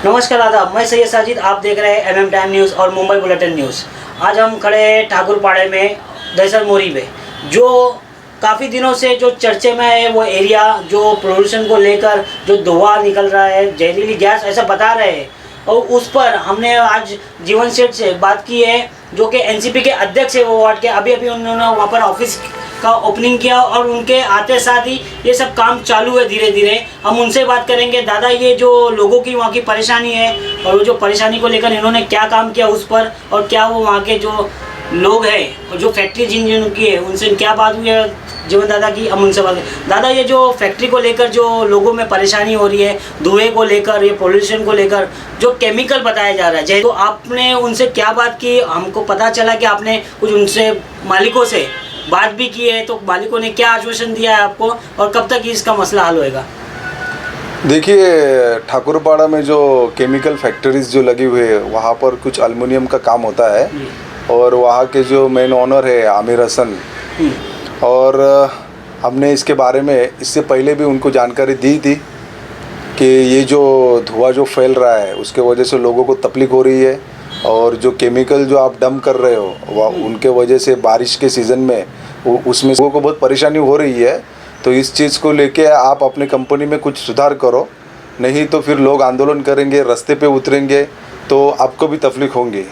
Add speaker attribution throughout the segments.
Speaker 1: नमस्कार आदाब, मैं सैयद साजिद। आप देख रहे हैं MM टाइम न्यूज़ और मुंबई बुलेटिन न्यूज़। आज हम खड़े हैं ठाकुरपाड़े में दहसर मोरी में, जो काफ़ी दिनों से जो चर्चे में है वो एरिया, जो पोल्यूशन को लेकर जो धुआं निकल रहा है, जहरीली गैस ऐसा बता रहे हैं। और उस पर हमने आज जीवन सेठ से बात की है, जो कि NCP के अध्यक्ष है वो वार्ड के। अभी उन्होंने वहाँ पर ऑफिस का ओपनिंग किया और उनके आते साथ ही ये सब काम चालू है धीरे धीरे। हम उनसे बात करेंगे। दादा, ये जो लोगों की वहाँ की परेशानी है और वो जो परेशानी को लेकर इन्होंने क्या काम किया उस पर, और क्या वो वहाँ के जो लोग हैं और जो फैक्ट्री जिन की है उनसे क्या बात हुई है जीवन दादा की, हम उनसे बात करें। दादा, ये जो फैक्ट्री को लेकर जो लोगों में परेशानी हो रही है, धुएँ को लेकर, ये पोल्यूशन को लेकर जो केमिकल बताया जा रहा है, तो आपने उनसे क्या बात की? हमको पता चला कि आपने कुछ उनसे मालिकों से बात भी की है, तो मालिकों ने क्या आश्वासन दिया है आपको और कब तक इसका मसला हल होएगा?
Speaker 2: देखिए, ठाकुरपाड़ा में जो केमिकल फैक्ट्रीज जो लगी हुई है वहाँ पर कुछ एल्युमिनियम का काम होता है और वहाँ के जो मेन ओनर है आमिर हसन, और हमने इसके बारे में इससे पहले भी उनको जानकारी दी थी कि ये जो धुआं जो फैल रहा है उसके वजह से लोगों को तकलीफ हो रही है, और जो केमिकल जो आप डंप कर रहे हो वह उनके वजह से बारिश के सीज़न में उसमें लोगों को बहुत परेशानी हो रही है। तो इस चीज़ को लेके आप अपने कंपनी में कुछ सुधार करो, नहीं तो फिर लोग आंदोलन करेंगे, रास्ते पे उतरेंगे, तो आपको भी तकलीफ होंगी।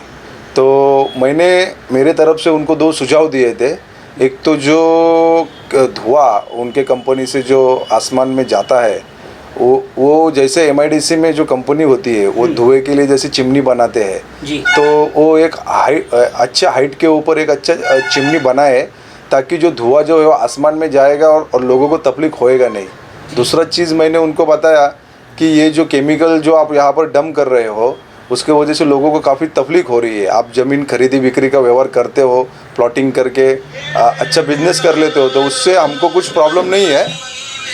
Speaker 2: तो मैंने मेरे तरफ से उनको 2 सुझाव दिए थे। एक तो जो धुआं उनके कंपनी से जो आसमान में जाता है, वो जैसे MIDC में जो कंपनी होती है वो धुएं के लिए जैसे चिमनी बनाते हैं जी, तो वो एक अच्छा हाइट के ऊपर एक अच्छा चिमनी बनाए ताकि जो धुआं जो है वो आसमान में जाएगा और लोगों को तकलीफ होएगा नहीं। दूसरा चीज़ मैंने उनको बताया कि ये जो केमिकल जो आप यहाँ पर डंप कर रहे हो उसके वजह से लोगों को काफ़ी तकलीफ हो रही है। आप ज़मीन खरीदी बिक्री का व्यवहार करते हो, प्लॉटिंग करके अच्छा बिजनेस कर लेते हो, तो उससे हमको कुछ प्रॉब्लम नहीं है,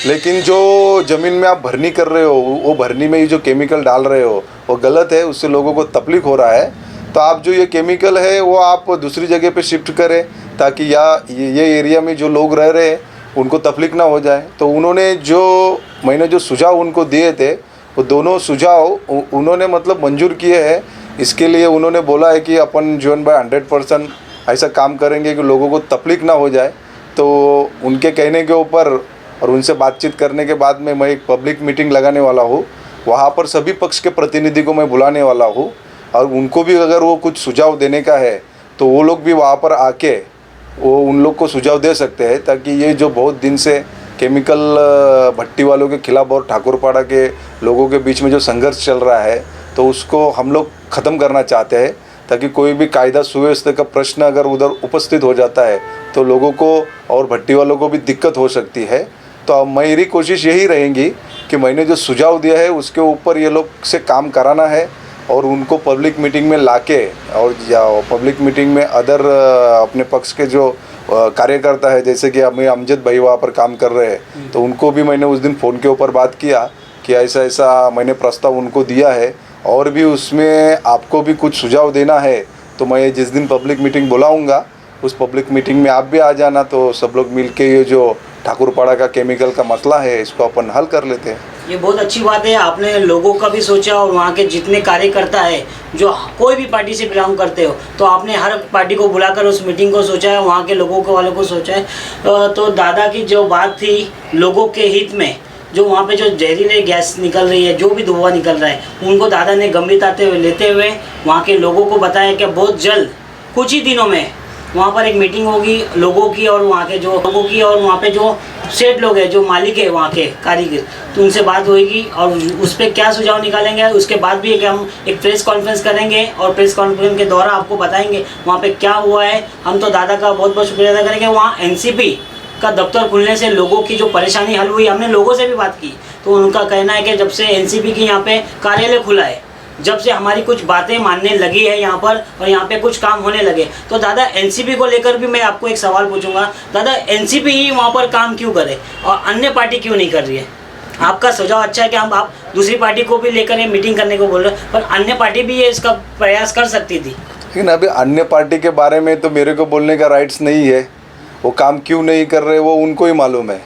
Speaker 2: लेकिन जो ज़मीन में आप भरनी कर रहे हो वो भरनी में ये जो केमिकल डाल रहे हो वो गलत है, उससे लोगों को तकलीफ हो रहा है। तो आप जो ये केमिकल है वो आप दूसरी जगह पे शिफ्ट करें ताकि ये एरिया में जो लोग रह रहे हैं उनको तकलीफ ना हो जाए। तो मैंने जो सुझाव उनको दिए थे वो दोनों सुझाव उन्होंने मतलब मंजूर किए हैं। इसके लिए उन्होंने बोला है कि अपन जीवन भाई 100% ऐसा काम करेंगे कि लोगों को तकलीफ ना हो जाए। तो उनके कहने के ऊपर और उनसे बातचीत करने के बाद में मैं एक पब्लिक मीटिंग लगाने वाला हूँ। वहाँ पर सभी पक्ष के प्रतिनिधि को मैं बुलाने वाला हूँ, और उनको भी अगर वो कुछ सुझाव देने का है तो वो लोग भी वहाँ पर आके वो उन लोग को सुझाव दे सकते हैं, ताकि ये जो बहुत दिन से केमिकल भट्टी वालों के खिलाफ और ठाकुरपाड़ा के लोगों के बीच में जो संघर्ष चल रहा है तो उसको हम लोग ख़त्म करना चाहते हैं, ताकि कोई भी कायदा सुव्यवस्था का प्रश्न अगर उधर उपस्थित हो जाता है तो लोगों को और भट्टी वालों को भी दिक्कत हो सकती है। तो मेरी कोशिश यही रहेगी कि मैंने जो सुझाव दिया है उसके ऊपर ये लोग से काम कराना है और उनको पब्लिक मीटिंग में लाके और पब्लिक मीटिंग में अदर अपने पक्ष के जो कार्यकर्ता है, जैसे कि हमें अमजद भाई वहाँ पर काम कर रहे हैं, तो उनको भी मैंने उस दिन फ़ोन के ऊपर बात किया कि ऐसा ऐसा मैंने प्रस्ताव उनको दिया है, और भी उसमें आपको भी कुछ सुझाव देना है। तो मैं जिस दिन पब्लिक मीटिंग बुलाऊँगा उस पब्लिक मीटिंग में आप भी आ जाना, तो सब लोग मिल के ये जो ठाकुरपाड़ा का केमिकल का मसला है इसको अपन हल कर लेते हैं।
Speaker 1: ये बहुत अच्छी बात है, आपने लोगों का भी सोचा और वहाँ के जितने कार्यकर्ता है जो कोई भी पार्टी से बिलोंग करते हो, तो आपने हर पार्टी को बुलाकर उस मीटिंग को सोचा है, वहाँ के लोगों को वालों को सोचा है। तो दादा की जो बात थी लोगों के हित में, जो वहाँ पे जो जहरीले गैस निकल रही है, जो भी धुआं निकल रहा है, उनको दादा ने गंभीरता लेते हुए वहाँ के लोगों को बताया कि बहुत जल्द कुछ ही दिनों में वहाँ पर एक मीटिंग होगी लोगों की और वहाँ के जो लोगों की, और वहाँ पे जो सेठ लोग हैं, जो मालिक है वहाँ के कारीगर, तो उनसे बात होगी और उस पर क्या सुझाव निकालेंगे। उसके बाद भी हम एक प्रेस कॉन्फ्रेंस करेंगे और प्रेस कॉन्फ्रेंस के दौरान आपको बताएंगे वहाँ पे क्या हुआ है। हम तो दादा का बहुत बहुत शुक्रिया अदा करेंगे। वहाँ NCP का दफ्तर खुलने से लोगों की जो परेशानी हल हुई, हमने लोगों से भी बात की, तो उनका कहना है कि जब से NCP की यहाँ पे कार्यालय खुला है, जब से हमारी कुछ बातें मानने लगी है यहाँ पर और यहाँ पे कुछ काम होने लगे। तो दादा, NCP को लेकर भी मैं आपको एक सवाल पूछूंगा। दादा, NCP ही वहाँ पर काम क्यों करे और अन्य पार्टी क्यों नहीं कर रही है? आपका सुझाव अच्छा है कि आप दूसरी पार्टी को भी लेकर ये मीटिंग करने को बोल रहे हैं, पर अन्य पार्टी भी ये इसका प्रयास कर सकती थी।
Speaker 2: लेकिन अभी अन्य पार्टी के बारे में तो मेरे को बोलने का राइट्स नहीं है। वो काम क्यों नहीं कर रहे वो उनको ही मालूम है।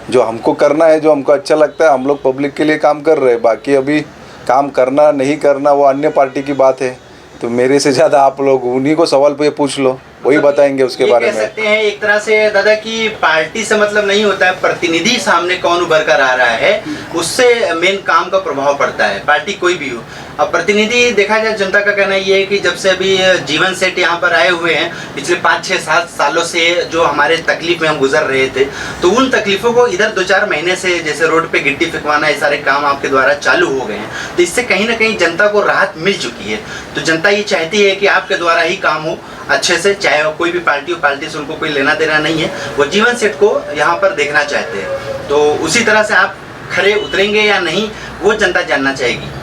Speaker 2: जो हमको करना है, जो हमको अच्छा लगता है, हम लोग पब्लिक के लिए काम कर रहे हैं। बाकी अभी काम करना नहीं करना वो अन्य पार्टी की बात है। तो मेरे से ज़्यादा आप लोग उन्हीं को सवाल पे पूछ लो, वही बताएंगे उसके बारे
Speaker 3: कह
Speaker 2: में।
Speaker 3: सकते हैं एक तरह से दादा कि पार्टी से मतलब नहीं होता है, प्रतिनिधि सामने कौन उभर कर आ रहा है उससे मेन काम का प्रभाव पड़ता है, पार्टी कोई भी हो। अब प्रतिनिधि देखा जाए, जनता का कहना ये है कि जब से अभी जीवन सेठ यहाँ पर आए हुए हैं, पिछले 5-6-7 सालों से जो हमारे तकलीफ में हम गुजर रहे थे, तो उन तकलीफों को इधर 2-4 महीने से जैसे रोड पे गिट्टी फेंकवाना, ये सारे काम आपके द्वारा चालू हो गए हैं, तो इससे कहीं ना कहीं जनता को राहत मिल चुकी है। तो जनता ये चाहती है कि आपके द्वारा ही काम हो अच्छे से, चाहे वो कोई भी पार्टी हो, पार्टी से उनको कोई लेना देना नहीं है, वो जीवन सेठ को यहाँ पर देखना चाहते हैं। तो उसी तरह से आप खरे उतरेंगे या नहीं, वो जनता जानना चाहेगी।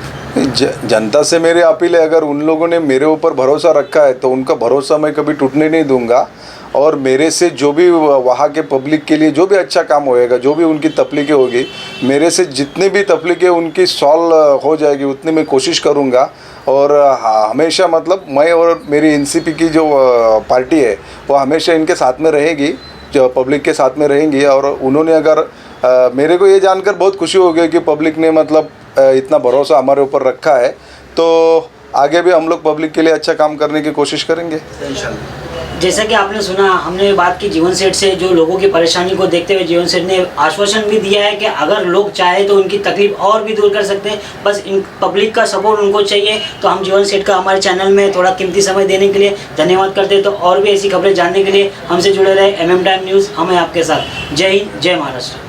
Speaker 2: जनता से मेरी अपील है, अगर उन लोगों ने मेरे ऊपर भरोसा रखा है तो उनका भरोसा मैं कभी टूटने नहीं दूंगा। और मेरे से जो भी वहाँ के पब्लिक के लिए जो भी अच्छा काम होएगा, जो भी उनकी तकलीफें होगी, मेरे से जितनी भी तकलीफें उनकी सॉल्व हो जाएगी उतनी मैं कोशिश करूँगा। और हमेशा मतलब मैं और मेरी एनसीपी की जो पार्टी है वो हमेशा इनके साथ में रहेगी, जो पब्लिक के साथ में रहेंगी। और उन्होंने अगर मेरे को ये जानकर बहुत खुशी हो गई कि पब्लिक ने मतलब इतना भरोसा हमारे ऊपर रखा है, तो आगे भी हम लोग पब्लिक के लिए अच्छा काम करने की कोशिश करेंगे
Speaker 3: इंशाल्लाह।
Speaker 1: जैसा कि आपने सुना, हमने बात की जीवन सेठ से, जो लोगों की परेशानी को देखते हुए जीवन सेठ ने आश्वासन भी दिया है कि अगर लोग चाहे तो उनकी तकलीफ और भी दूर कर सकते हैं, बस इन पब्लिक का सपोर्ट उनको चाहिए। तो हम जीवन सेठ का हमारे चैनल में थोड़ा कीमती समय देने के लिए धन्यवाद करते हैं। तो और भी ऐसी खबरें जानने के लिए हमसे जुड़े रहे MM टाइम न्यूज़, हमें आपके साथ। जय हिंद, जय महाराष्ट्र।